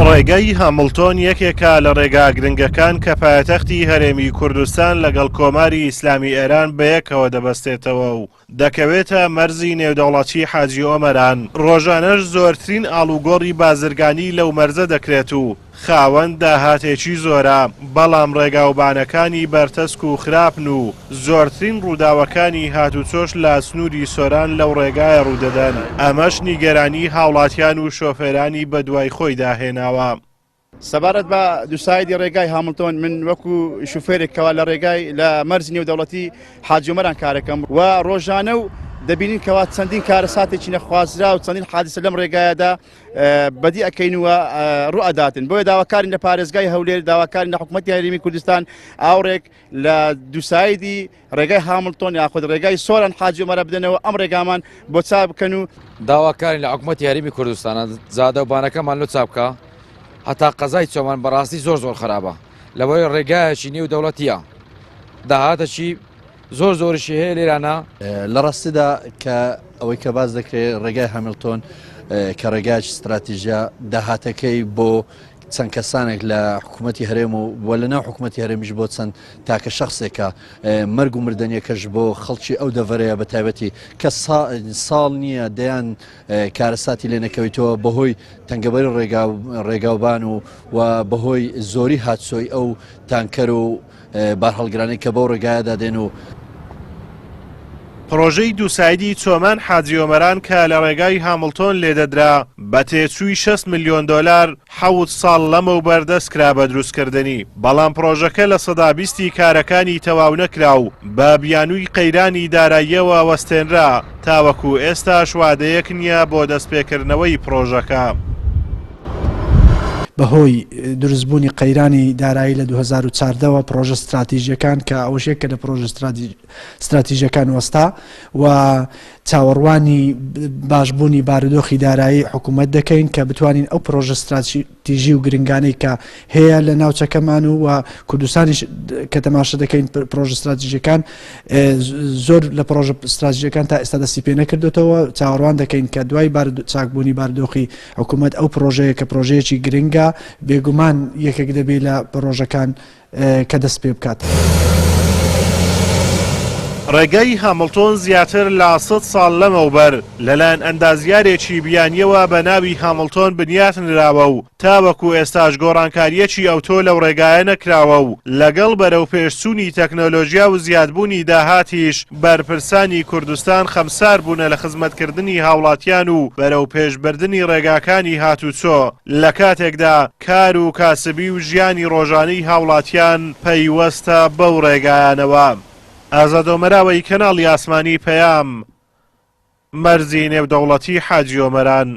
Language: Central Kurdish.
ڕێگای هەمڵتۆن یەکێکە لە ڕێگا گرنگەکان کە پایتەختی هەرێمی کوردستان لەگەڵ کۆماری ئیسلامی ئێران بەیەکەوە دەبەستێتەوە و دەکەوێتە مەرزی نێودەوڵەتی حاجی ئۆمەران. ڕۆژانەش زۆرترین ئاڵوگۆڕی بازرگانی لەو مەرزە دەکرێت و خاوەن داهاتێکی زۆرە، بەڵام ڕێگاوبانەکانی بەرتەسک و خراپن و زۆرترین ڕووداوەکانی هاتوچۆش لە سنووری سۆران لەو ڕێگایە ڕوودەدەن. ئەمەش نیگەرانی هاوڵاتیان و شۆفێرانی بە دوای خۆی داهێناوە. سەبارەت بە دووسایدی ڕێگای هامڵتۆن من وەکو شوفێرێکەوە لە ڕێگای لە مەرز نێودەوڵەتی حاجی ئۆمەران کارەکەم و ڕۆژانە و دەبینین کەوا چەندین کارە ساتێکی نەخوازرا و چەندین حادثە لەم ڕێگایەدا بەدی ئەکەینوە ڕوئەداتن. بۆیە داواکارین لە پارێزگای هەولێر، داواکارین لە حکوومەتی هەرێمی کوردستان ئاوڕێک لە دووسایدی ڕێگای هامڵتۆن یاخود ڕێگای سۆران حاجی ئۆمەرە بدەنەوە ئەم ڕێگامان بۆ چاک بکەن و داواکارین لە حکوومەتی هەرێمی کوردستانە زادەوبانەکەمان لۆ چاک بکە. هەتا قەزای چۆمان بەڕاستی زۆر خراپە لەوەی ڕێگایەکی نێودەوڵەتیە، داهاتەکی زۆریشی هەیە لێرانە. لە ڕاستیدا کە ئەوەی کە باز دەکرێت ڕێگای هەمڵتۆن کە ڕێگایکی استراتیژیا داهاتەکەی بۆ چەند کەسانێک لە حکوومەتی هەرێم و لەناو حکوومەتی هەرێمیش بۆ چەند تاکە شخصێکە مەرگ و مردنیەکەش بۆ خەڵکی ئەو دەڤەرەیە بە تایبەتی کە ساڵ نییە دەیان کارەساتی لێ نەکەویتەوە بەهۆی تەنگەبەری ڕێگاوبان و بەهۆی زۆری هاتسۆی ئەو تانکەر و بارهەڵگرانی کە بەو ڕێگایەدا دێن و پرۆژەی دووسایدی چۆمان حاجی ئۆمەران کە لە ڕێگای هامڵتۆن لێدەدرا بە تێچووی 6 ملیۆن دۆلار 7 ساڵ لەمەوبەر دەستکرا بە دروستکردنی، بەڵام پرۆژەکە لە 120 کارەکانی تەواو نەکرا و بە بیانووی قەیرانی داراییەوە وەستێنرا تاوەکو ئێستا شوادەیەک نییە بۆ دەستپێکردنەوەی پرۆژەکە. بەهۆی دروستبوونی قەیرانی دارایی لە 2014ەوە پرۆژە استراتیژیەکان کە ئەوەشێکە لە پرۆژە استراتیژیەکان وەستا و چاوەڕوانی باشبوونی بارودۆخی دارایی حکوومەت دەکەین کە بتوانین ئەو پرۆژە استراتیژی و گرنگانەی کە هەیە لە ناوچەکەمان و کوردستانیش کە تەماشا دەکەین پرۆژە استراتیژیەکان زۆر لە پرۆژە استراتیژیەکان تا ئێستا دەستی پێ نەکردوێتەوە. چاوەڕوان دەکەین کە دوای چاکبوونی بارودۆخی حکوومەت ئەو پرۆژەیە کە پرۆژەیەکی گرنگە بێگومان یەکێک دەبێت لە پرۆژەکان کە دەست پێ بکات. ڕێگای هامڵتۆن زیاتر لە 100 ساڵ لەمەوبەر لەلایەن ئەندازیارێکی بیانیەوە بە ناوی هامڵتۆن بنیاتنراوە و تاوەکو ئێستاش گۆڕانکاریەکی ئەوتۆ لەو ڕێگایە نەکراوە و لەگەڵ بەرەو پێشچوونی تەکنۆلۆژیا و زیادبوونی داهاتیش بەرپرسانی کوردستان خەمسار بوونە لە خزمەتکردنی هاوڵاتیان و بەرەو پێشبردننی ڕێگاکانی هاتوچۆ لە کاتێکدا کار و کاسبی و ژیانی ڕۆژانەی هاوڵاتیان پەیوەستە بەو ڕێگایانەوە. ئازاد ئۆمەراوەی کەناڵی ئاسمانی پەیام، مەرزی نێودەوڵەتی حاجی ئۆمەران.